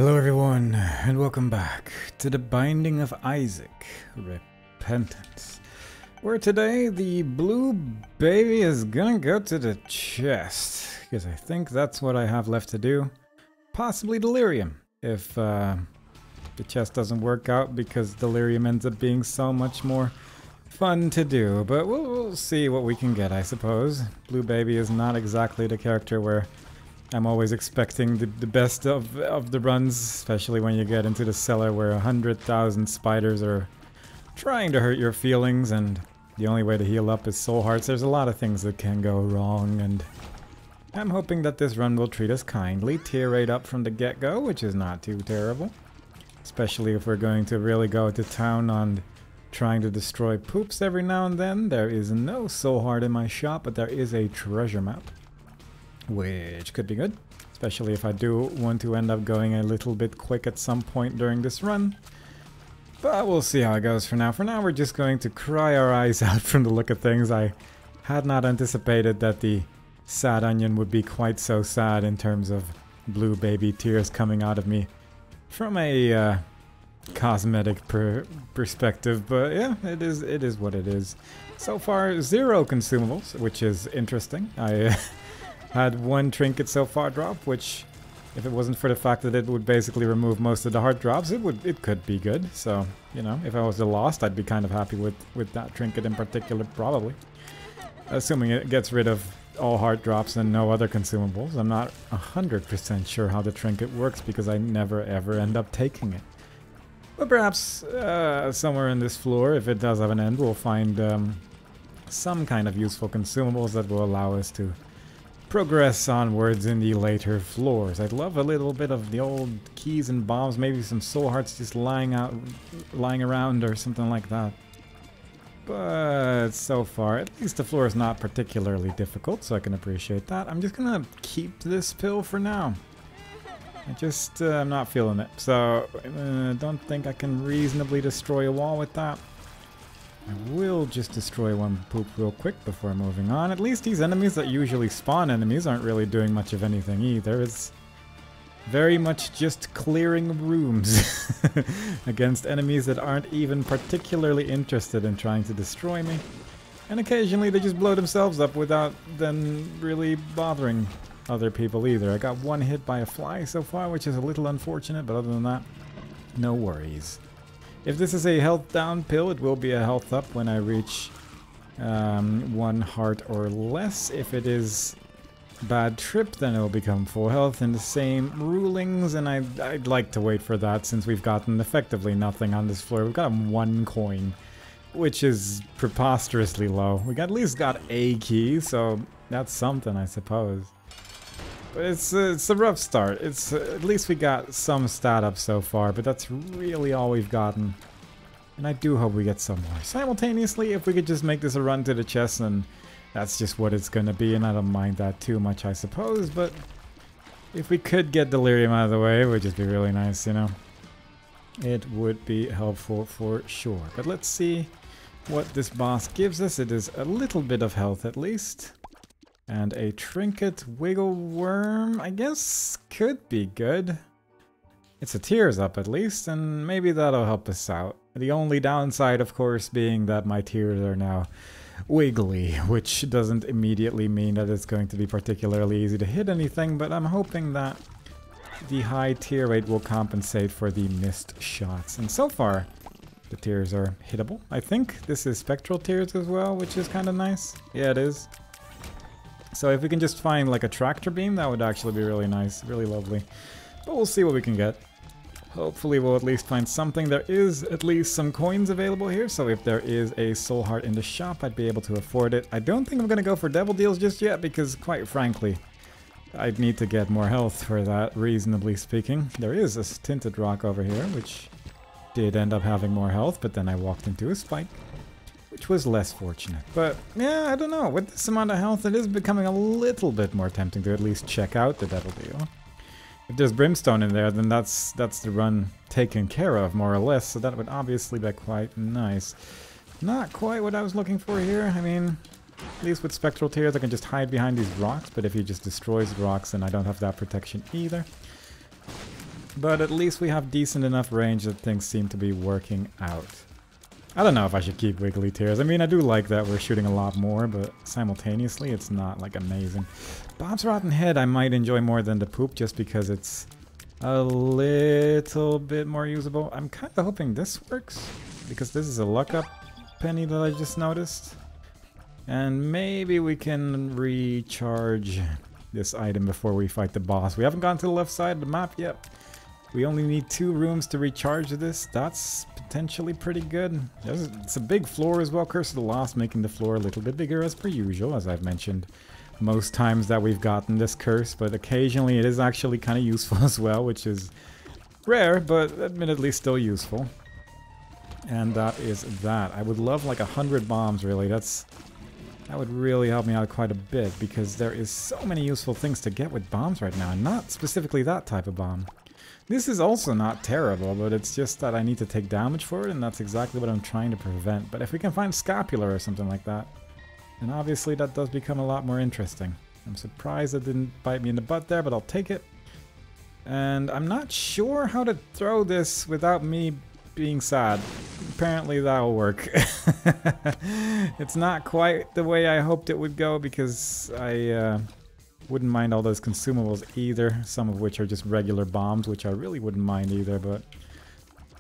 Hello everyone, and welcome back to the Binding of Isaac, Repentance, where today the blue baby is gonna go to the chest, because I think that's what I have left to do. Possibly Delirium, if the chest doesn't work out, because Delirium ends up being so much more fun to do, but we'll see what we can get, I suppose. Blue baby is not exactly the character where I'm always expecting the best of the runs, especially when you get into the cellar where 100,000 spiders are trying to hurt your feelings, and the only way to heal up is soul hearts. There's a lot of things that can go wrong, and I'm hoping that this run will treat us kindly. Tear rate up from the get-go, which is not too terrible. Especially if we're going to really go to town on trying to destroy poops every now and then. There is no soul heart in my shop, but there is a treasure map, which could be good, especially if I do want to end up going a little bit quick at some point during this run. But we'll see how it goes for now. For now, we're just going to cry our eyes out from the look of things. I had not anticipated that the sad onion would be quite so sad in terms of blue baby tears coming out of me from a cosmetic perspective. But yeah, it is what it is. So far, 0 consumables, which is interesting. I had 1 trinket so far drop, which, if it wasn't for the fact that it would basically remove most of the heart drops, it could be good. So, you know, if I was lost, I'd be kind of happy with that trinket in particular, probably. Assuming it gets rid of all heart drops and no other consumables. I'm not 100% sure how the trinket works because I never ever end up taking it. But perhaps somewhere in this floor, if it does have an end, we'll find some kind of useful consumables that will allow us to progress onwards in the later floors. I'd love a little bit of the old keys and bombs, maybe some soul hearts just lying around or something like that. But so far, at least the floor is not particularly difficult, so I can appreciate that. I'm just gonna keep this pill for now. I'm not feeling it, so I don't think I can reasonably destroy a wall with that. I will just destroy one poop real quick before moving on. At least these enemies that usually spawn enemies aren't really doing much of anything either. It's very much just clearing rooms against enemies that aren't even particularly interested in trying to destroy me. And occasionally they just blow themselves up without then really bothering other people either. I got 1 hit by a fly so far, which is a little unfortunate, but other than that, no worries. If this is a health down pill, it will be a health up when I reach 1 heart or less. If it is bad trip, then it will become full health in the same rulings, and I'd like to wait for that since we've gotten effectively nothing on this floor. We've got 1 coin, which is preposterously low. We at least got a key, so that's something, I suppose. But it's a rough start. At least we got some stat up so far, but that's really all we've gotten. And I do hope we get some more. Simultaneously, if we could just make this a run to the chest, then that's just what it's gonna be, and I don't mind that too much, I suppose. But if we could get Delirium out of the way, it would just be really nice, you know? It would be helpful for sure. But let's see what this boss gives us. It is a little bit of health at least. And a trinket wiggle worm, I guess, could be good. It's a tears up at least, and maybe that'll help us out. The only downside, of course, being that my tears are now wiggly, which doesn't immediately mean that it's going to be particularly easy to hit anything, but I'm hoping that the high tear rate will compensate for the missed shots. And so far, the tears are hittable. I think this is spectral tears as well, which is kind of nice. Yeah, it is. So if we can just find like a tractor beam, that would actually be really nice, really lovely. But we'll see what we can get. Hopefully we'll at least find something. There is at least some coins available here, so if there is a soul heart in the shop, I'd be able to afford it. I don't think I'm going to go for devil deals just yet, because quite frankly, I'd need to get more health for that, reasonably speaking. There is a tinted rock over here, which did end up having more health, but then I walked into a spike, which was less fortunate. But yeah, I don't know. With this amount of health, it is becoming a little bit more tempting to at least check out the devil deal. If there's brimstone in there, then that's the run taken care of, more or less. So that would obviously be quite nice. Not quite what I was looking for here. I mean, at least with spectral tears, I can just hide behind these rocks. But if he just destroys rocks, then I don't have that protection either. But at least we have decent enough range that things seem to be working out. I don't know if I should keep Wiggly Tears. I mean, I do like that we're shooting a lot more, but simultaneously it's not like amazing. Bob's Rotten Head I might enjoy more than the Poop just because it's a little bit more usable. I'm kind of hoping this works because this is a luck up penny that I just noticed. And maybe we can recharge this item before we fight the boss. We haven't gone to the left side of the map yet. We only need 2 rooms to recharge this. That's potentially pretty good. It's a big floor as well. Curse of the Lost making the floor a little bit bigger as per usual, as I've mentioned most times that we've gotten this curse. But occasionally it is actually kind of useful as well, which is rare, but admittedly still useful. And that is that. I would love like 100 bombs, really. That would really help me out quite a bit, because there is so many useful things to get with bombs right now, and not specifically that type of bomb. This is also not terrible, but it's just that I need to take damage for it, and that's exactly what I'm trying to prevent. But if we can find Scapular or something like that, then obviously that does become a lot more interesting. I'm surprised it didn't bite me in the butt there, but I'll take it. And I'm not sure how to throw this without me being sad. Apparently that'll work. It's not quite the way I hoped it would go, because I wouldn't mind all those consumables either, some of which are just regular bombs, which I really wouldn't mind either, but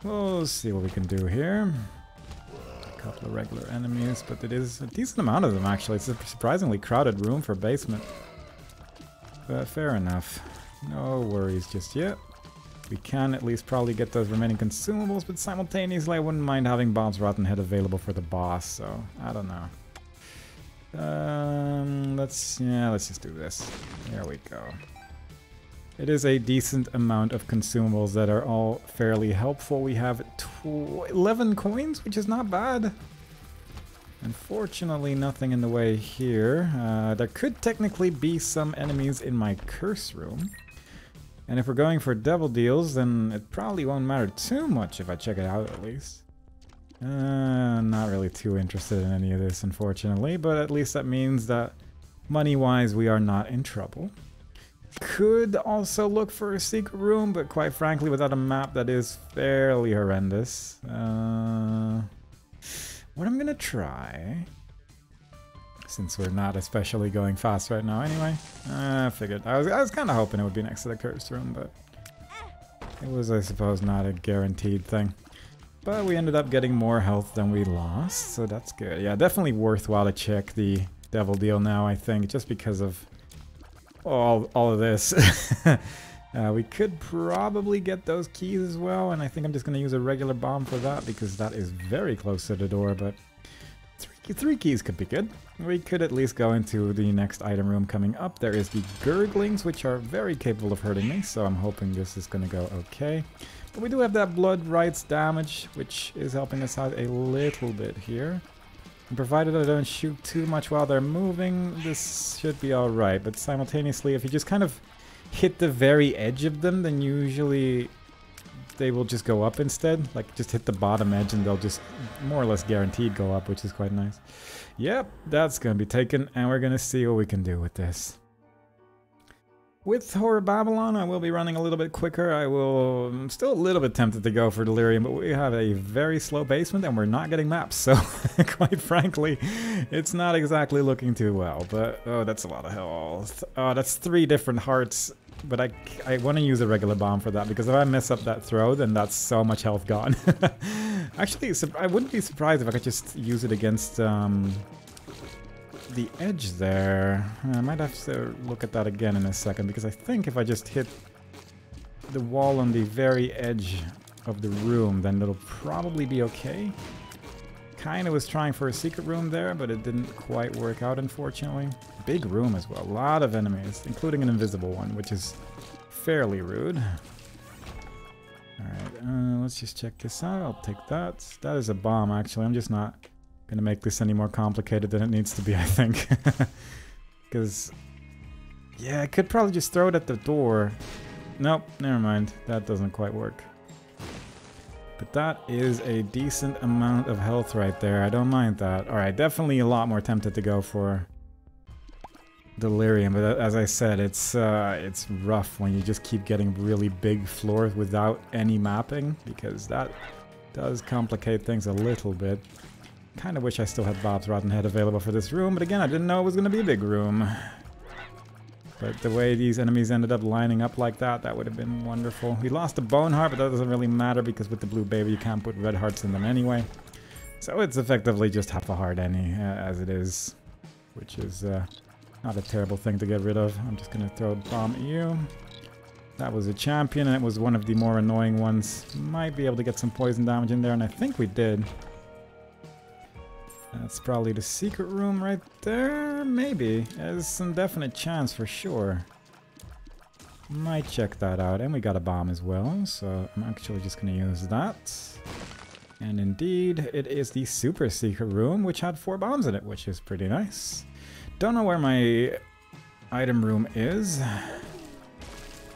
we'll see what we can do here. A couple of regular enemies, but it is a decent amount of them actually. It's a surprisingly crowded room for a basement. But fair enough. No worries just yet. We can at least probably get those remaining consumables, but simultaneously I wouldn't mind having Bob's Rotten Head available for the boss, so I don't know. Let's just do this. There we go. It is a decent amount of consumables that are all fairly helpful. We have 11 coins, which is not bad. Unfortunately, nothing in the way here. There could technically be some enemies in my curse room. And if we're going for devil deals, then it probably won't matter too much if I check it out at least. Not really too interested in any of this, unfortunately, but at least that means that money-wise we are not in trouble. Could also look for a secret room, but quite frankly, without a map, that is fairly horrendous. What I'm gonna try, since we're not especially going fast right now anyway, I figured. I was kind of hoping it would be next to the curse room, but it was, I suppose, not a guaranteed thing. But we ended up getting more health than we lost, so that's good. Yeah, definitely worthwhile to check the devil deal now, I think, just because of all of this. We could probably get those keys as well, and I think I'm just going to use a regular bomb for that, because that is very close to the door, but three keys could be good. We could at least go into the next item room coming up. There is the Gurglings, which are very capable of hurting me, so I'm hoping this is going to go okay. But we do have that blood rights damage, which is helping us out a little bit here. And provided I don't shoot too much while they're moving, this should be alright. But simultaneously, if you just kind of hit the very edge of them, then usually they will just go up instead. Like, just hit the bottom edge and they'll just more or less guaranteed go up, which is quite nice. Yep, that's going to be taken, and we're going to see what we can do with this. With Horror Babylon, I will be running a little bit quicker. I'm still a little bit tempted to go for Delirium, but we have a very slow basement and we're not getting maps, so quite frankly, it's not exactly looking too well. But, oh, that's a lot of health. Oh, that's 3 different hearts, but I want to use a regular bomb for that, because if I mess up that throw, then that's so much health gone. Actually, I wouldn't be surprised if I could just use it against the edge there. I might have to look at that again in a second, because I think if I just hit the wall on the very edge of the room, then it'll probably be okay. Kinda was trying for a secret room there, but it didn't quite work out, unfortunately. Big room as well, a lot of enemies, including an invisible one, which is fairly rude. Alright, let's just check this out. I'll take that. That is a bomb, actually. I'm just not gonna make this any more complicated than it needs to be, I think. Because, yeah, I could probably just throw it at the door. Nope, never mind. That doesn't quite work. But that is a decent amount of health right there. I don't mind that. Alright, definitely a lot more tempted to go for Delirium, but as I said, it's rough when you just keep getting really big floors without any mapping, because that does complicate things a little bit. Kind of wish I still had Bob's Rotten Head available for this room, but again, I didn't know it was going to be a big room. But the way these enemies ended up lining up like that, that would have been wonderful. We lost a Bone Heart, but that doesn't really matter because with the Blue Baby you can't put red hearts in them anyway. So it's effectively just half a heart as it is, which is not a terrible thing to get rid of. I'm just going to throw a bomb at you. That was a champion, and it was one of the more annoying ones. Might be able to get some poison damage in there, and I think we did. That's probably the secret room right there. Maybe. There's some definite chance for sure. Might check that out. And we got a bomb as well, so I'm actually just going to use that. And indeed, it is the super secret room, which had 4 bombs in it, which is pretty nice. Don't know where my item room is.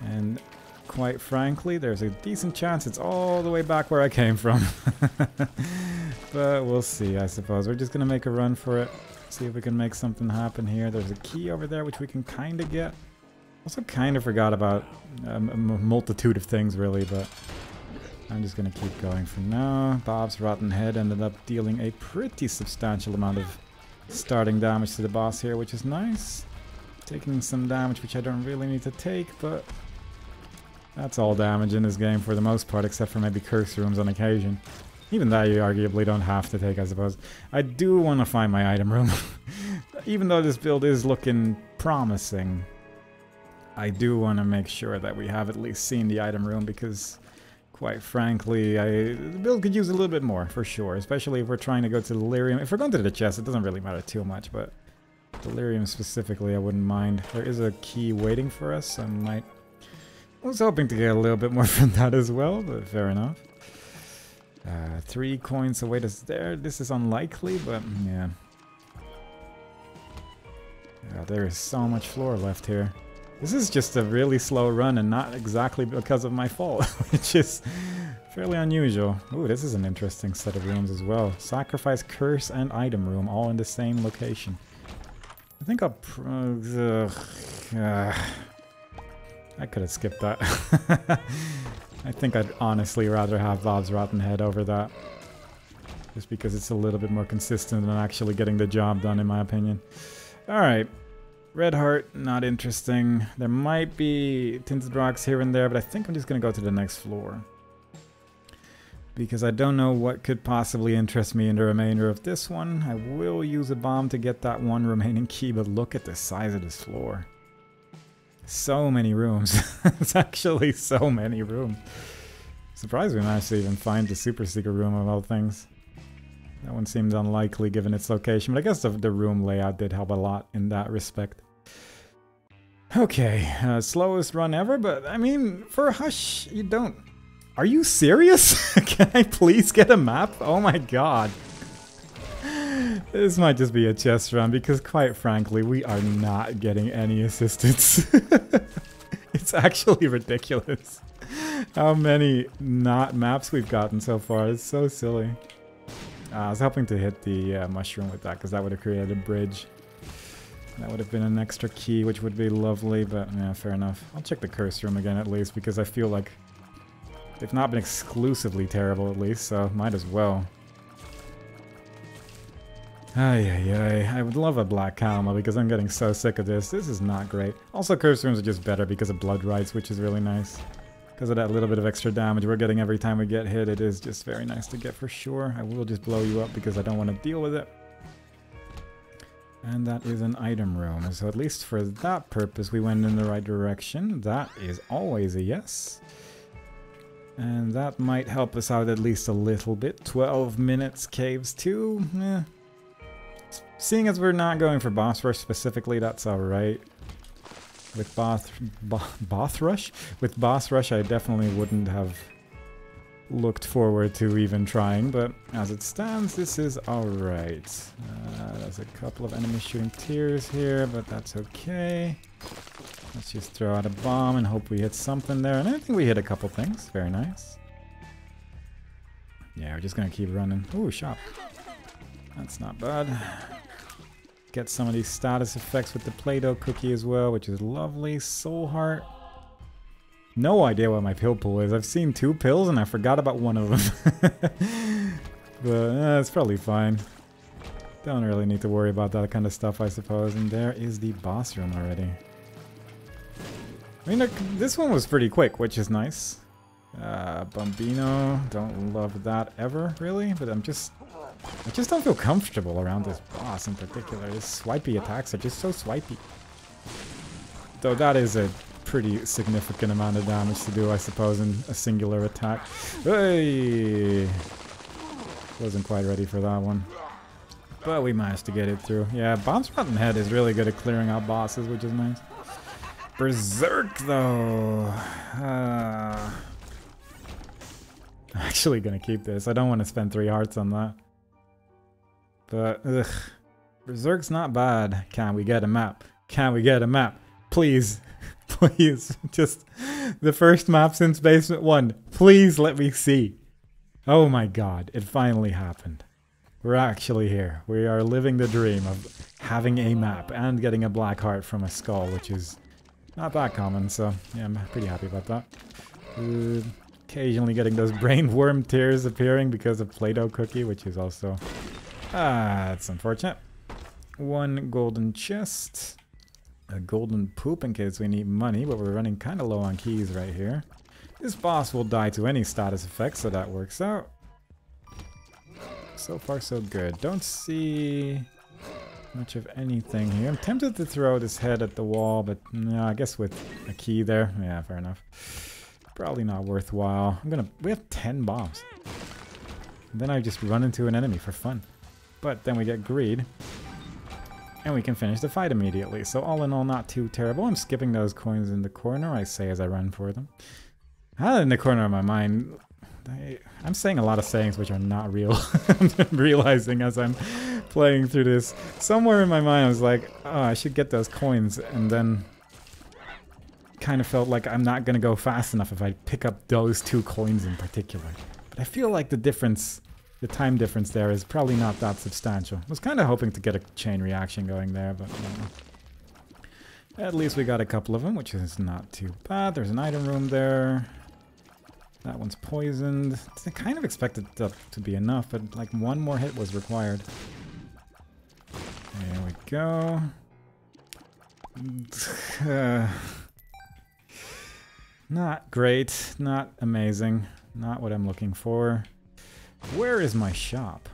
And quite frankly, there's a decent chance it's all the way back where I came from. But we'll see, I suppose. We're just going to make a run for it. See if we can make something happen here. There's a key over there, which we can kind of get. Also kind of forgot about a multitude of things, really, but I'm just going to keep going for now. Bob's Rotten Head ended up dealing a pretty substantial amount of starting damage to the boss here, which is nice. Taking some damage, which I don't really need to take, but that's all damage in this game for the most part, except for maybe curse rooms on occasion. Even that you arguably don't have to take, I suppose. I do want to find my item room. Even though this build is looking promising, I do want to make sure that we have at least seen the item room, because quite frankly, the build could use a little bit more, for sure. Especially if we're trying to go to Delirium. If we're going to the chest, it doesn't really matter too much, but Delirium specifically, I wouldn't mind. There is a key waiting for us. I was hoping to get a little bit more from that as well, but fair enough. 3 coins await us there. This is unlikely, but yeah. There is so much floor left here. This is just a really slow run, and not exactly because of my fault, which is fairly unusual. Ooh, this is an interesting set of rooms as well. Sacrifice, Curse, and Item Room, all in the same location. I think I'll... I could have skipped that. I think I'd honestly rather have Bob's Rotten Head over that. Just because it's a little bit more consistent than actually getting the job done, in my opinion. Alright. Red Heart, not interesting. There might be tinted rocks here and there, but I think I'm just going to go to the next floor. Because I don't know what could possibly interest me in the remainder of this one. I will use a bomb to get that one remaining key, but look at the size of this floor. So many rooms. It's actually so many rooms. Surprised we managed to even find the super secret room of all things. That one seemed unlikely given its location, but I guess the room layout did help a lot in that respect. Okay, slowest run ever, but I mean, for Hush, you don't... Are you serious? Can I please get a map? Oh my god. This might just be a chest run, because quite frankly, we are not getting any assistance. It's actually ridiculous how many not maps we've gotten so far. It's so silly. I was hoping to hit the mushroom with that, because that would have created a bridge. That would have been an extra key, which would be lovely, but yeah, fair enough. I'll check the curse room again at least, because I feel like they've not been exclusively terrible at least, so might as well. I would love a black Kalma because I'm getting so sick of this. This is not great. Also, curse rooms are just better because of blood rights, which is really nice. Because of that little bit of extra damage we're getting every time we get hit, it is just very nice to get for sure. I will just blow you up because I don't want to deal with it. And that is an item room. So at least for that purpose, we went in the right direction. That is always a yes. And that might help us out at least a little bit. 12 minutes caves too. Seeing as we're not going for boss rush specifically, that's alright. With boss rush? With boss rush, I definitely wouldn't have looked forward to even trying, but as it stands, this is alright. There's a couple of enemies shooting tears here, but that's okay. Let's just throw out a bomb and hope we hit something there, and I think we hit a couple things. Very nice. Yeah, we're just gonna keep running. Ooh, shop. That's not bad. get some of these status effects with the Play-Doh cookie as well, which is lovely. Soul Heart. No idea what my pill pool is. I've seen 2 pills and I forgot about one of them. But it's probably fine. Don't really need to worry about that kind of stuff, I suppose. And there is the boss room already. I mean, this one was pretty quick, which is nice. Bambino, don't love that ever, really. But I just don't feel comfortable around this boss in particular. His swipey attacks are just so swipey. Though that is a pretty significant amount of damage to do, I suppose, in a singular attack. Hey! Wasn't quite ready for that one. But we managed to get it through. Yeah, Bombs Rotten Head is really good at clearing out bosses, which is nice. Berserk, though. I'm actually gonna keep this. I don't want to spend 3 hearts on that. But, ugh. Berserk's not bad. Can we get a map? Can we get a map? Please. Please. Just the first map since Basement 1. Please let me see. Oh my god. It finally happened. We're actually here. We are living the dream of having a map and getting a black heart from a skull, which is not that common, so yeah, I'm pretty happy about that. Occasionally getting those brain worm tears appearing because of Play-Doh cookie, which is also... that's unfortunate. 1 golden chest. A golden poop in case we need money, but we're running kind of low on keys right here. This boss will die to any status effect, so that works out. So far so good. Don't see much of anything here. I'm tempted to throw this head at the wall, but no, I guess with a key there. Yeah, fair enough. Probably not worthwhile. We have 10 bombs. And then I just run into an enemy for fun. But then we get greed. And we can finish the fight immediately. So all in all, not too terrible. I'm skipping those coins in the corner, I say as I run for them. In the corner of my mind... I'm saying a lot of sayings which are not real. I'm realizing as I'm playing through this. Somewhere in my mind I was like, oh, I should get those coins, and then kind of felt like I'm not going to go fast enough if I pick up those 2 coins in particular. But I feel like the difference, the time difference there is probably not that substantial. I was kind of hoping to get a chain reaction going there, but at least we got a couple of them, which is not too bad. There's an item room there. That one's poisoned. I kind of expected that to be enough, but like 1 more hit was required. There we go. Not great. Not amazing. Not what I'm looking for. Where is my shop?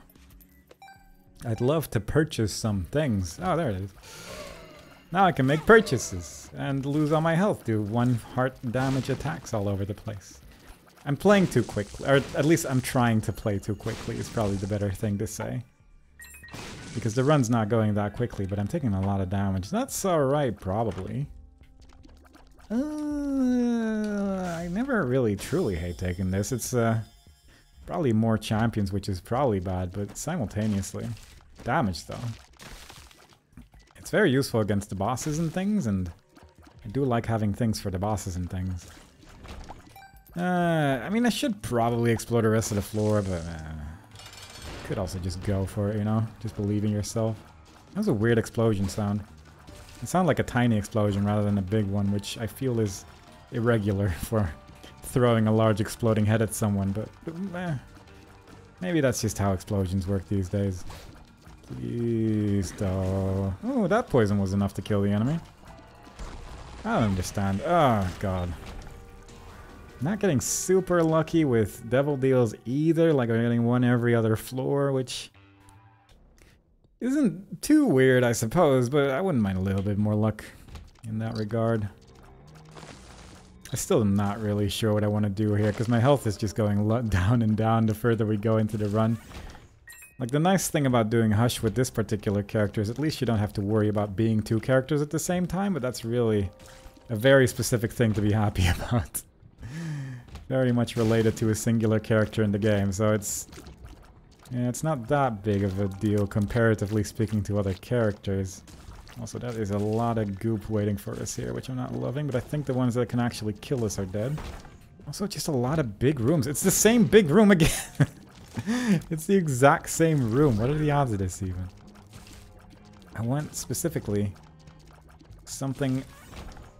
I'd love to purchase some things. Oh, there it is. Now I can make purchases and lose all my health. Do 1 heart damage attacks all over the place. I'm playing too quickly, or at least I'm trying to play too quickly is probably the better thing to say. Because the run's not going that quickly, but I'm taking a lot of damage. That's alright, probably. I never really truly hate taking this. It's probably more champions, which is probably bad, but simultaneously. Damage, though. It's very useful against the bosses and things, and I do like having things for the bosses and things. I mean, I should probably explore the rest of the floor, but could also just go for it, you know? Just believe in yourself. That was a weird explosion sound. It sounded like a tiny explosion rather than a big one, which I feel is irregular for throwing a large exploding head at someone, but maybe that's just how explosions work these days. Please, though. Oh, that poison was enough to kill the enemy. I don't understand. Oh, God. Not getting super lucky with Devil Deals either, like I'm getting 1 every other floor, which isn't too weird, I suppose, but I wouldn't mind a little bit more luck in that regard. I still am not really sure what I want to do here, because my health is just going down and down the further we go into the run. Like, the nice thing about doing Hush with this particular character is at least you don't have to worry about being 2 characters at the same time, but that's really a very specific thing to be happy about. Very much related to a singular character in the game, so it's not that big of a deal comparatively speaking to other characters. Also, that is a lot of goop waiting for us here, which I'm not loving, but I think the ones that can actually kill us are dead. Also, just a lot of big rooms. It's the same big room again! It's the exact same room. What are the odds of this even? I want specifically something...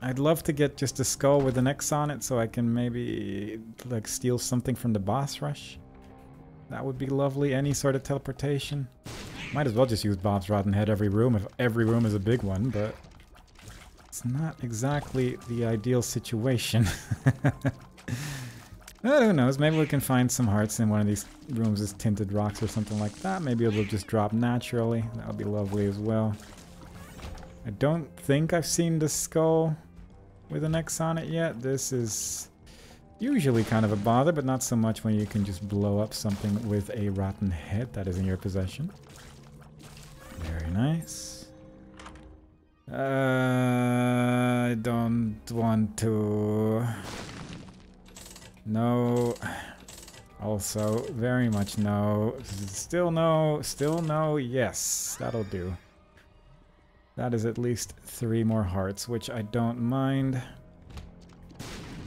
I'd love to get just a skull with an X on it so I can maybe like steal something from the boss rush. That would be lovely. Any sort of teleportation. Might as well just use Bob's Rotten Head every room if every room is a big one, but it's not exactly the ideal situation. Who knows, maybe we can find some hearts in one of these rooms as tinted rocks or something like that. Maybe it'll just drop naturally. That would be lovely as well. I don't think I've seen the skull with an X on it yet. This is usually kind of a bother, but not so much when you can just blow up something with a rotten head that is in your possession. Very nice. I don't want to... No. Also, very much no. Still no. Still no. Yes, that'll do. That is at least 3 more hearts, which I don't mind.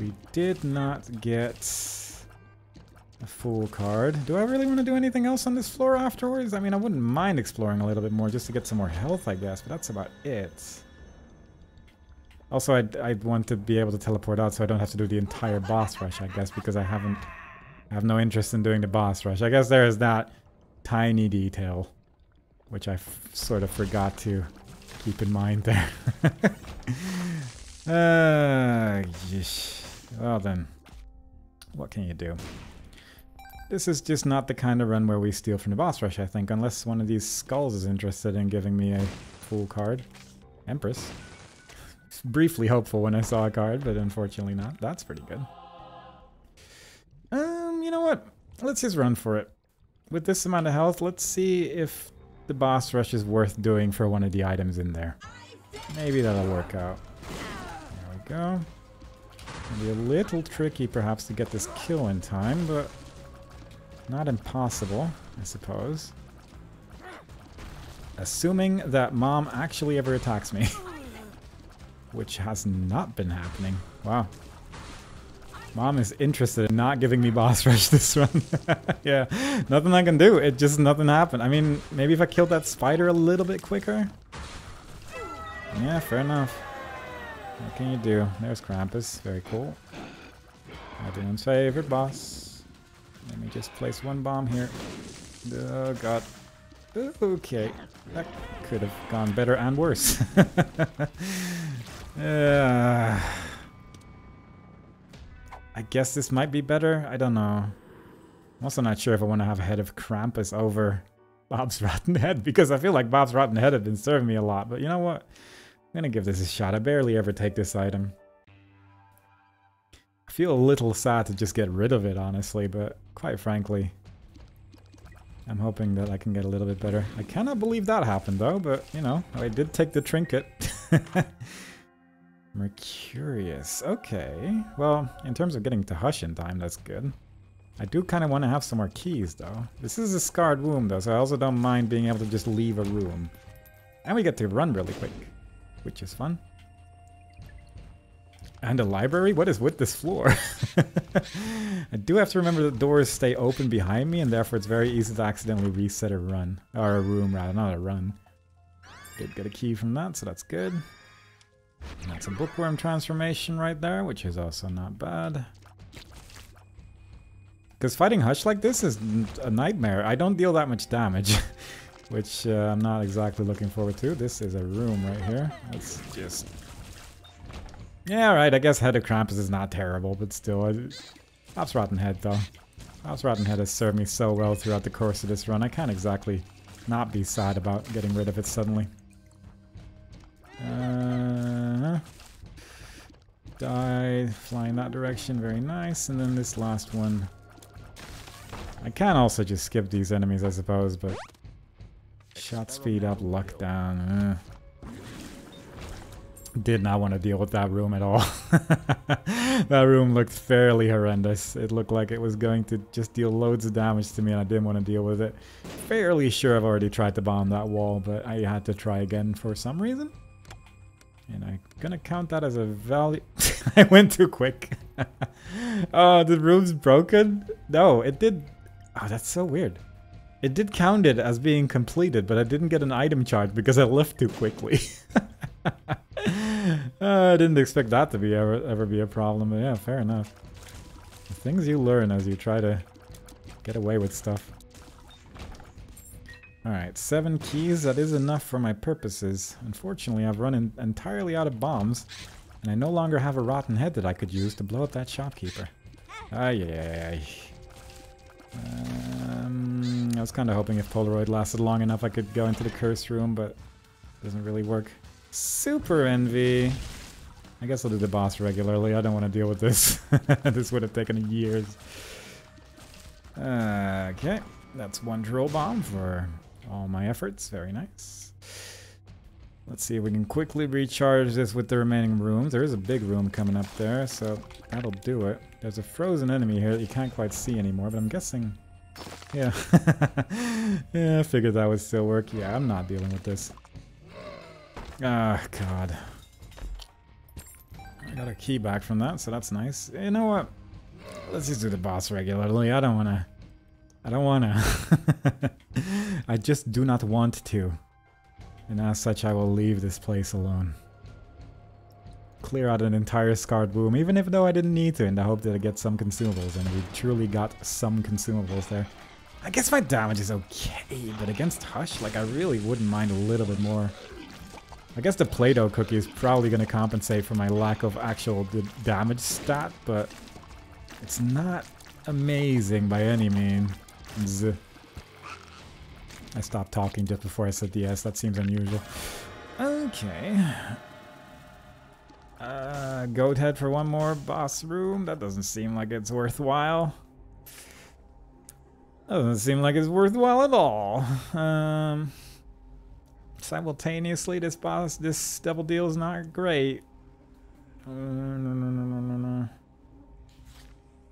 We did not get a full card. Do I really want to do anything else on this floor afterwards? I mean, I wouldn't mind exploring a little bit more just to get some more health, I guess, but that's about it. Also, I'd want to be able to teleport out so I don't have to do the entire boss rush, I guess, because I have no interest in doing the boss rush. I guess there is that tiny detail, which I sort of forgot to keep in mind there. Well then, what can you do? This is just not the kind of run where we steal from the boss rush, I think, unless one of these skulls is interested in giving me a full card. Empress. Briefly hopeful when I saw a card, but unfortunately not. That's pretty good. You know what? Let's just run for it. With this amount of health, let's see if the boss rush is worth doing for one of the items in there. Maybe that'll work out. There we go. It'll be a little tricky perhaps to get this kill in time, but not impossible, I suppose. Assuming that Mom actually ever attacks me. Which has not been happening. Wow. Mom is interested in not giving me boss rush this run. Yeah, nothing I can do. It just nothing happened. I mean, maybe if I killed that spider a little bit quicker. Yeah, fair enough. What can you do? There's Krampus. Very cool. Everyone's favorite boss. Let me just place one bomb here. Oh god. Okay. That could have gone better and worse. I guess this might be better. I don't know. I'm also not sure if I want to have a head of Krampus over Bob's Rotten Head, because I feel like Bob's Rotten Head have been serving me a lot. But you know what? I'm gonna give this a shot. I barely ever take this item. I feel a little sad to just get rid of it, honestly, but quite frankly, I'm hoping that I can get a little bit better. I cannot believe that happened though, but you know, I did take the trinket. Mercurius. Okay. Well, in terms of getting to Hush in time, that's good. I do kind of want to have some more keys though. This is a scarred womb though, so I also don't mind being able to just leave a room. And we get to run really quick, which is fun. And a library? What is with this floor? I do have to remember that doors stay open behind me, and therefore it's very easy to accidentally reset a run. Or a room, rather, not a run. Did get a key from that, so that's good. And that's a bookworm transformation right there, which is also not bad. Because fighting Hush like this is a nightmare. I don't deal that much damage, which I'm not exactly looking forward to. This is a room right here. Let's just... Yeah, right, I guess Head of Krampus is not terrible, but still. Bob's Rotten Head, though. Bob's Rotten Head has served me so well throughout the course of this run. I can't exactly not be sad about getting rid of it suddenly. Die, flying that direction, very nice. And then this last one. I can also just skip these enemies, I suppose, but... Shot speed up, luck down. Did not want to deal with that room at all. That room looked fairly horrendous. It looked like it was going to just deal loads of damage to me, and I didn't want to deal with it. Fairly sure I've already tried to bomb that wall, but I had to try again for some reason. And I'm gonna count that as a value. I went too quick. Oh, the room's broken? No, it did. Oh, that's so weird. It did count it as being completed, but I didn't get an item charge because I left too quickly. I didn't expect that to be ever be a problem, but yeah, fair enough. The things you learn as you try to get away with stuff. Alright, 7 keys, that is enough for my purposes. Unfortunately, I've run entirely out of bombs, and I no longer have a rotten head that I could use to blow up that shopkeeper. Ay. I was kind of hoping if Polaroid lasted long enough I could go into the curse room, but it doesn't really work. Super Envy! I guess I'll do the boss regularly, I don't want to deal with this. This would have taken years. Okay, that's 1 troll bomb for all my efforts, very nice. Let's see if we can quickly recharge this with the remaining rooms. There is a big room coming up there, so that'll do it. There's a frozen enemy here that you can't quite see anymore, but I'm guessing... Yeah. Yeah, I figured that would still work. Yeah, I'm not dealing with this. Ah, God. I got a key back from that, so that's nice. You know what? Let's just do the boss regularly. I don't wanna... I just do not want to. And as such, I will leave this place alone. Clear out an entire scarred room, even if though I didn't need to, in the hope that I get some consumables, and we truly got some consumables there. I guess my damage is okay, but against Hush, like, I really wouldn't mind a little bit more. I guess the Play-Doh cookie is probably going to compensate for my lack of actual damage stat, but it's not amazing by any means. I stopped talking just before I said the S. That seems unusual. Okay. Goat head for 1 more boss room. That doesn't seem like it's worthwhile. Doesn't seem like it's worthwhile at all. Simultaneously, this devil deal is not great. No.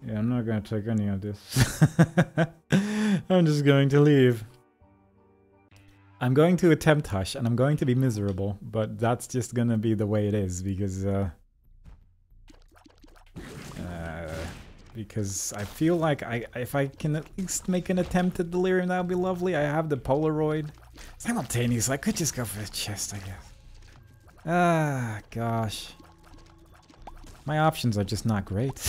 Yeah, I'm not gonna take any of this. I'm just going to leave. I'm going to attempt Hush, and I'm going to be miserable, but that's just gonna be the way it is, because I feel like if I can at least make an attempt at Delirium, that would be lovely. I have the Polaroid. Simultaneously, I could just go for the chest, I guess. Ah, gosh. My options are just not great.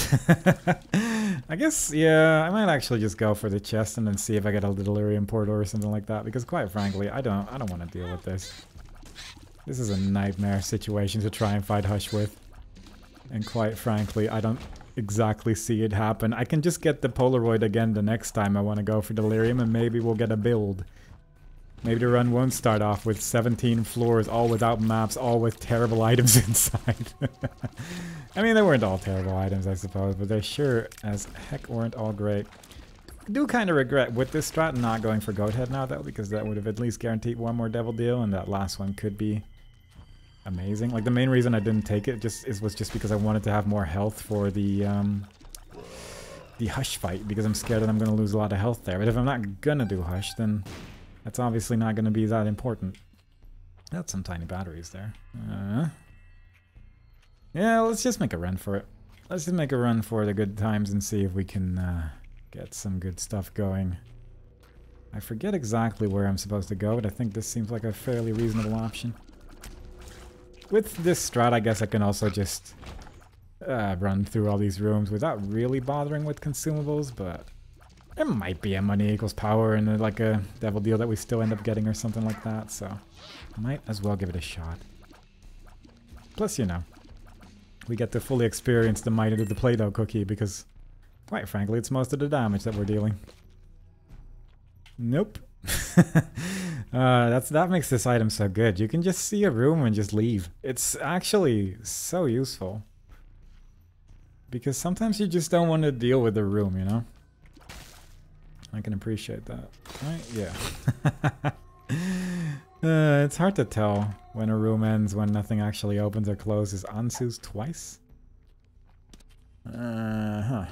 I guess, yeah, I might actually just go for the chest and then see if I get a Delirium Portal or something like that, because quite frankly, I don't want to deal with this. This is a nightmare situation to try and fight Hush with. And quite frankly, I don't exactly see it happen. I can just get the Polaroid again the next time I want to go for Delirium, and maybe we'll get a build. Maybe the run won't start off with 17 floors, all without maps, all with terrible items inside. I mean, they weren't all terrible items, I suppose, but they sure as heck weren't all great. I do kind of regret with this strat not going for Goat Head now, though, because that would have at least guaranteed 1 more Devil Deal, and that last one could be amazing. Like, the main reason I didn't take it was just because I wanted to have more health for the Hush fight, because I'm scared that I'm going to lose a lot of health there. But if I'm not going to do Hush, then that's obviously not going to be that important. That's some tiny batteries there. Yeah, let's just make a run for it. Let's just make a run for the good times and see if we can get some good stuff going. I forget exactly where I'm supposed to go, but I think this seems like a fairly reasonable option. With this strat, I guess I can also just run through all these rooms without really bothering with consumables, but there might be a money equals power and like a devil deal that we still end up getting or something like that, so I might as well give it a shot. Plus, you know, we get to fully experience the might of the Play-Doh cookie because, quite frankly, it's most of the damage that we're dealing. Nope. That makes this item so good. You can just see a room and just leave. It's actually so useful. Because sometimes you just don't want to deal with the room, you know? I can appreciate that. Right? Yeah. It's hard to tell when a room ends when nothing actually opens or closes. Ansu's twice? Huh.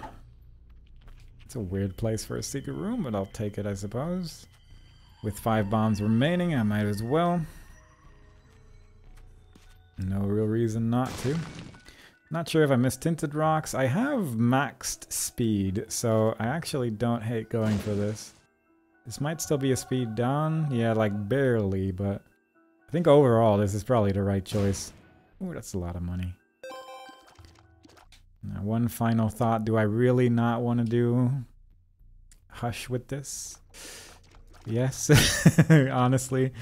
It's a weird place for a secret room, but I'll take it, I suppose. With 5 bombs remaining, I might as well. No real reason not to. Not sure if I missed Tinted Rocks. I have maxed speed, so I actually don't hate going for this. This might still be a speed down. Yeah, like barely, but I think overall this is probably the right choice. Ooh, that's a lot of money. Now, one final thought. Do I really not want to do Hush with this? Yes. Honestly.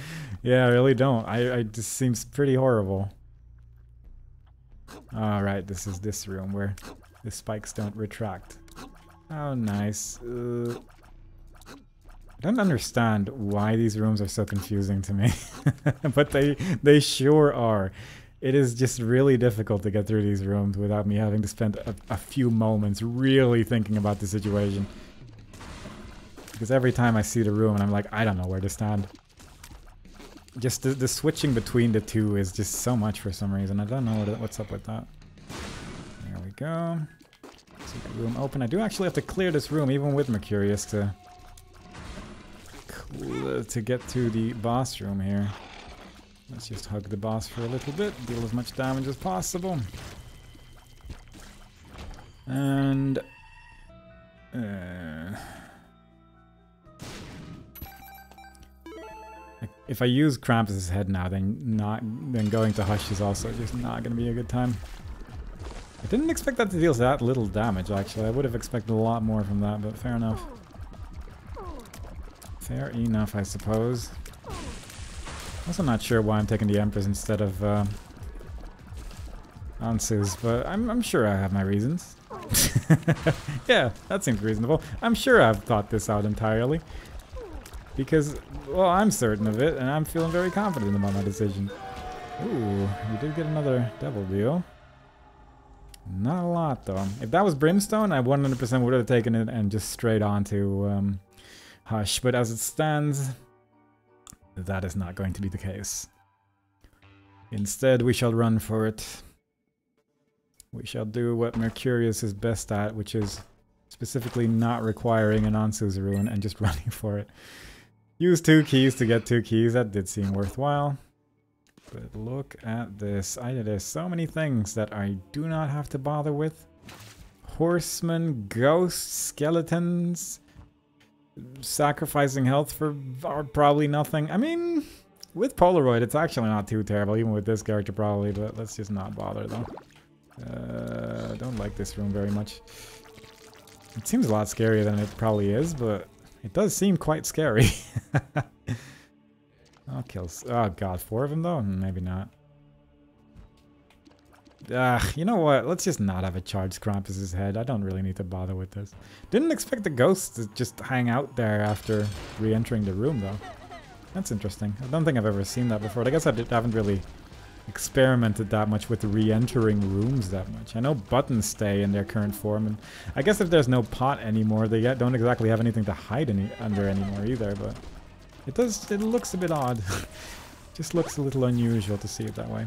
Yeah, I really don't. I just seems pretty horrible. Alright, this is this room where the spikes don't retract. Oh, nice. I don't understand why these rooms are so confusing to me. But they sure are. It is just really difficult to get through these rooms without me having to spend a few moments really thinking about the situation. Because every time I see the room and I'm like, I don't know where to stand. Just the switching between the two is just so much for some reason. I don't know what's up with that. There we go. Secret room open. I do actually have to clear this room even with Mercurius to get to the boss room here. Let's just hug the boss for a little bit, deal as much damage as possible. And if I use Krampus' head now, then going to Hush is also just not going to be a good time. I didn't expect that to deal that little damage, actually. I would have expected a lot more from that, but fair enough. Fair enough, I suppose. Also not sure why I'm taking the Empress instead of Ansu's, but I'm sure I have my reasons. Yeah, that seems reasonable. I'm sure I've thought this out entirely. Because, well, I'm certain of it, and I'm feeling very confident about my decision. Ooh, we did get another devil deal. Not a lot, though. If that was Brimstone, I 100% would have taken it and just straight on to Hush. But as it stands, that is not going to be the case. Instead, we shall run for it. We shall do what Mercurius is best at, which is specifically not requiring an Ansu's rune and just running for it. Use 2 keys to get 2 keys. That did seem worthwhile. But look at this. There's so many things that I do not have to bother with. Horsemen, ghosts, skeletons, sacrificing health for probably nothing. I mean, with Polaroid, it's actually not too terrible, even with this character probably, but let's just not bother though. Don't like this room very much. It seems a lot scarier than it probably is, but it does seem quite scary. I'll kill... Oh god, 4 of them though? Maybe not. You know what? Let's just not have a charged Krampus' head. I don't really need to bother with this. Didn't expect the ghost to just hang out there after re-entering the room though. That's interesting. I don't think I've ever seen that before. I guess I haven't really experimented that much with re-entering rooms that much. I know buttons stay in their current form, and I guess if there's no pot anymore, they don't exactly have anything to hide under anymore either, but it looks a bit odd. Just looks a little unusual to see it that way.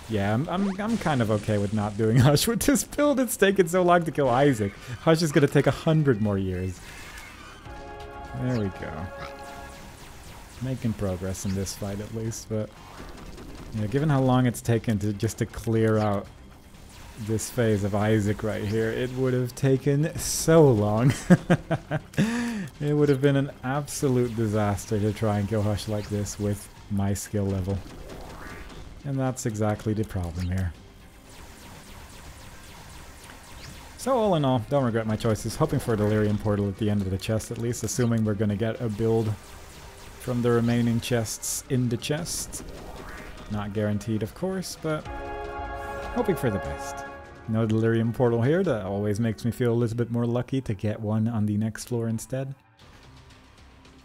Yeah, I'm kind of okay with not doing Hush with this build. It's taken so long to kill Isaac. Hush is gonna take 100 more years. There we go. Making progress in this fight at least, but yeah, given how long it's taken to clear out this phase of Isaac right here, it would have taken so long. It would have been an absolute disaster to try and kill Hush like this with my skill level. And that's exactly the problem here. So all in all, don't regret my choices. Hoping for a Delirium Portal at the end of the chest at least, assuming we're gonna get a build from the remaining chests in the chest. Not guaranteed, of course, but hoping for the best. No Delirium Portal here. That always makes me feel a little bit more lucky to get one on the next floor instead.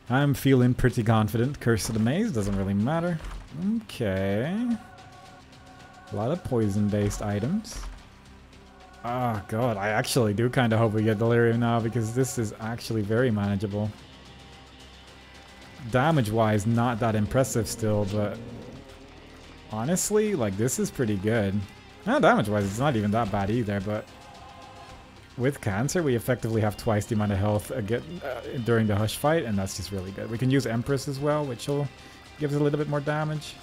I'm feeling pretty confident. Curse of the Maze doesn't really matter. Okay. A lot of poison-based items. Oh god, I actually do kind of hope we get Delirium now, because this is actually very manageable. Damage-wise, not that impressive still, but honestly, like, this is pretty good. Damage-wise, it's not even that bad either, but with Cancer, we effectively have twice the amount of health during the Hush fight, and that's just really good. We can use Empress as well, which will give us a little bit more damage,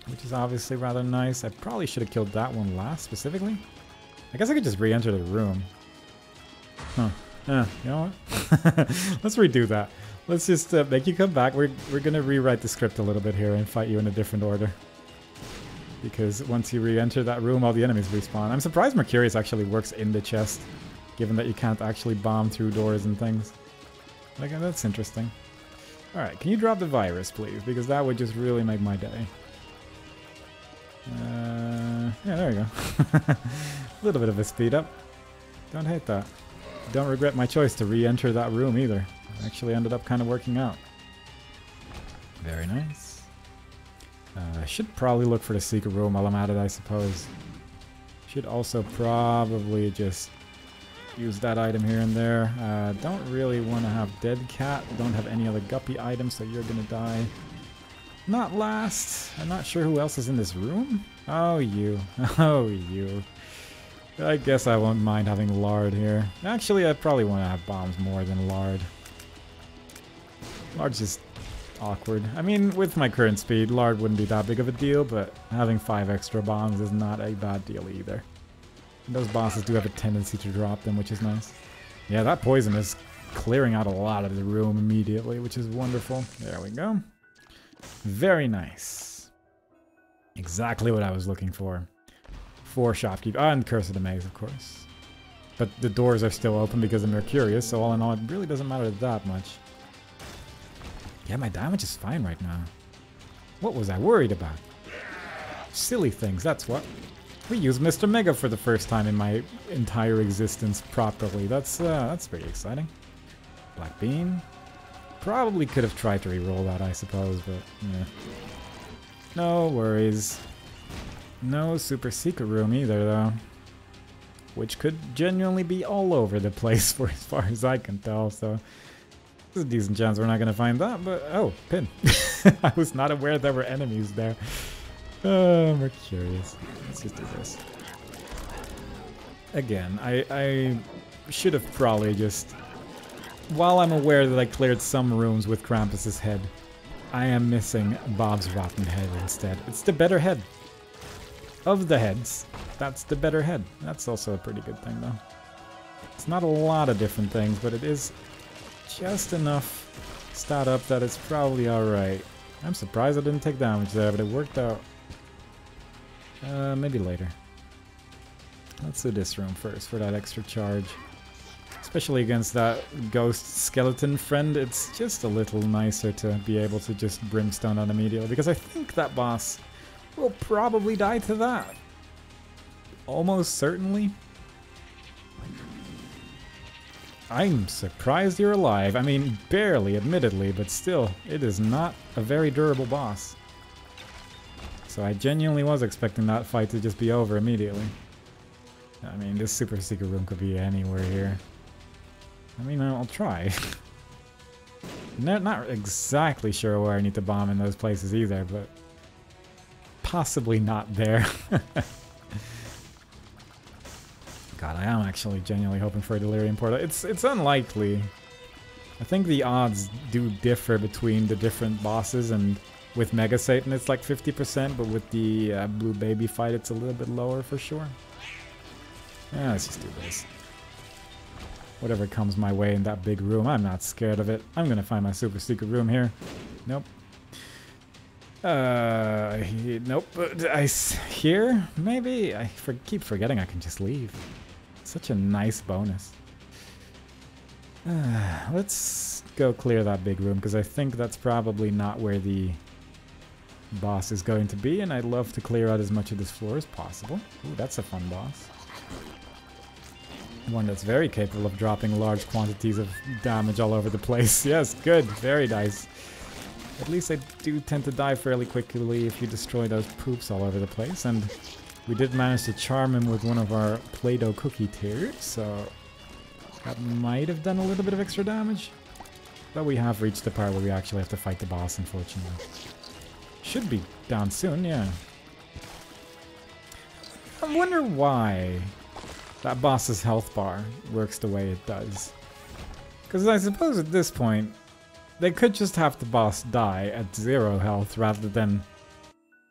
which is obviously rather nice. I probably should have killed that one last, specifically. I guess I could just re-enter the room. Huh. You know what? Let's redo that. Let's just make you come back. We're gonna rewrite the script a little bit here and fight you in a different order. Because once you re-enter that room, all the enemies respawn. I'm surprised Mercurius actually works in the chest, given that you can't actually bomb through doors and things. Like, that's interesting. Alright, can you drop the virus, please? Because that would just really make my day. Yeah, there we go. A little bit of a speed up. Don't hate that. Don't regret my choice to re-enter that room either. It actually ended up kind of working out. Very nice. I should probably look for the secret room while I'm at it, I suppose. Should also probably just use that item here and there. Don't really want to have Dead Cat. Don't have any other guppy items, so you're gonna die. Not last. I'm not sure who else is in this room. Oh, you. Oh, you. I guess I won't mind having Lard here. Actually, I probably want to have bombs more than Lard. Lard's just awkward. I mean, with my current speed, Lard wouldn't be that big of a deal, but having 5 extra bombs is not a bad deal either. And those bosses do have a tendency to drop them, which is nice. Yeah, that poison is clearing out a lot of the room immediately, which is wonderful. There we go. Very nice. Exactly what I was looking for. 4 shopkeep. And Curse of the Maze, of course. But the doors are still open because of Mercurius, so all in all, it really doesn't matter that much. Yeah, my damage is fine right now. What was I worried about? Silly things, that's what. We used Mr. Mega for the first time in my entire existence properly. That's pretty exciting. Black Bean. Probably could have tried to re-roll that, I suppose, but yeah. No worries. No super secret room either, though. Which could genuinely be all over the place for as far as I can tell, so... There's a decent chance we're not going to find that, but... Oh, pin. I was not aware there were enemies there. Oh, we're curious. Let's just do this. Again, I should have probably just... While I'm aware that I cleared some rooms with Krampus's head, I am missing Bob's rotten head instead. It's the better head. Of the heads, that's the better head. That's also a pretty good thing, though. It's not a lot of different things, but it is just enough stat up that it's probably alright. I'm surprised I didn't take damage there, but it worked out. Maybe later. Let's do this room first for that extra charge. Especially against that ghost skeleton friend, it's just a little nicer to be able to just brimstone on immediately, because I think that boss will probably die to that. Almost certainly. I'm surprised you're alive. I mean, barely, admittedly, but still, it is not a very durable boss. So I genuinely was expecting that fight to just be over immediately. I mean, this super secret room could be anywhere here. I mean, I'll try. Not exactly sure where I need to bomb in those places either, but possibly not there. God, I am actually genuinely hoping for a Delirium Portal. It's unlikely. I think the odds do differ between the different bosses, and with Mega Satan it's like 50%, but with the Blue Baby fight it's a little bit lower for sure. Yeah, let's just do this. Whatever comes my way in that big room, I'm not scared of it. I'm gonna find my super secret room here. Nope. Nope. Here? Maybe? I keep forgetting I can just leave. Such a nice bonus. Let's go clear that big room, because I think that's probably not where the boss is going to be, and I'd love to clear out as much of this floor as possible. Ooh, that's a fun boss. One that's very capable of dropping large quantities of damage all over the place. Yes, good. Very nice. At least they do tend to die fairly quickly if you destroy those poops all over the place. And we did manage to charm him with one of our Play-Doh cookie tears, so that might have done a little bit of extra damage. But we have reached the part where we actually have to fight the boss, unfortunately. Should be down soon, yeah. I wonder why that boss's health bar works the way it does. Because I suppose at this point, they could just have the boss die at 0 health rather than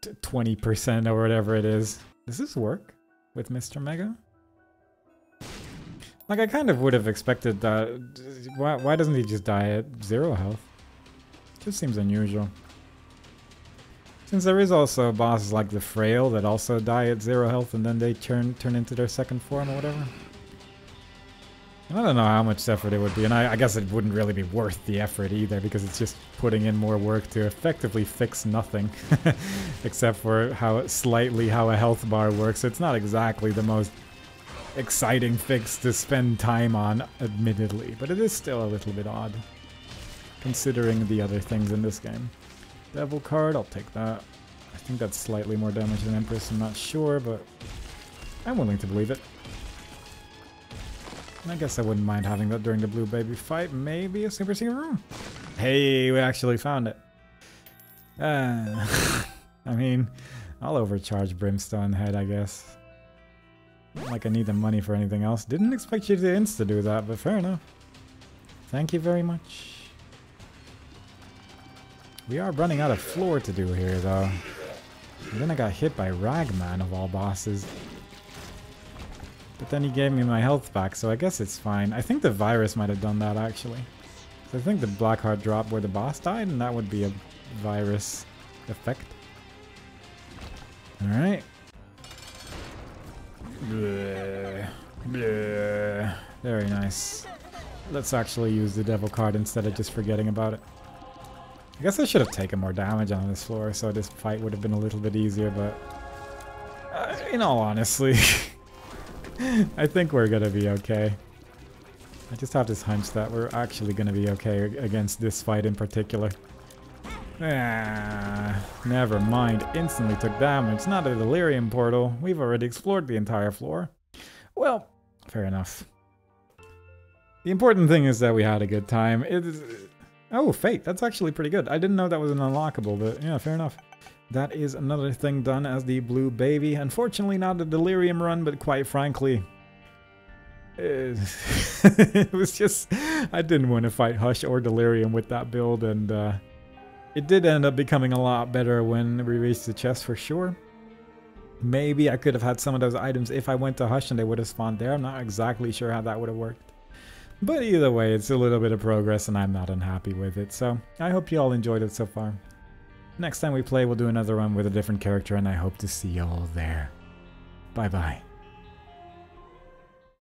20% or whatever it is. Does this work with Mr. Mega? Like, I kind of would have expected that. Why doesn't he just die at 0 health? Just seems unusual. Since there is also bosses like the Frail that also die at 0 health and then they turn into their second form or whatever. And I don't know how much effort it would be, and I guess it wouldn't really be worth the effort either, because it's just putting in more work to effectively fix nothing. Except for how a health bar works. It's not exactly the most exciting fix to spend time on, admittedly, but it is still a little bit odd, considering the other things in this game. Devil card, I'll take that. I think that's slightly more damage than Empress, I'm not sure, but I'm willing to believe it. I guess I wouldn't mind having that during the Blue Baby fight. Maybe a Super Secret Room. Hey, we actually found it. I mean, I'll overcharge Brimstone Head, I guess. Not like I need the money for anything else. Didn't expect you to insta-do that, but fair enough. Thank you very much. We are running out of floor to do here, though. And then I got hit by Ragman, of all bosses. But then he gave me my health back, so I guess it's fine. I think the virus might have done that, actually. So I think the Blackheart dropped where the boss died, and that would be a virus effect. Alright. Very nice. Let's actually use the Devil card instead of just forgetting about it. I guess I should have taken more damage on this floor, so this fight would have been a little bit easier, but... in all honesty... I think we're gonna be okay. I just have this hunch that we're actually gonna be okay against this fight in particular. Never mind. Instantly took damage. Not a delirium portal. We've already explored the entire floor. Well, fair enough. The important thing is that we had a good time. Oh, Fate. That's actually pretty good. I didn't know that was an unlockable, but yeah, fair enough. That is another thing done as the Blue Baby. Unfortunately not a Delirium run, but quite frankly... it was just... I didn't want to fight Hush or Delirium with that build, and it did end up becoming a lot better when we reached the chest for sure. Maybe I could have had some of those items if I went to Hush and they would have spawned there. I'm not exactly sure how that would have worked. But either way, it's a little bit of progress and I'm not unhappy with it. So I hope you all enjoyed it so far. Next time we play, we'll do another one with a different character, and I hope to see you all there. Bye-bye.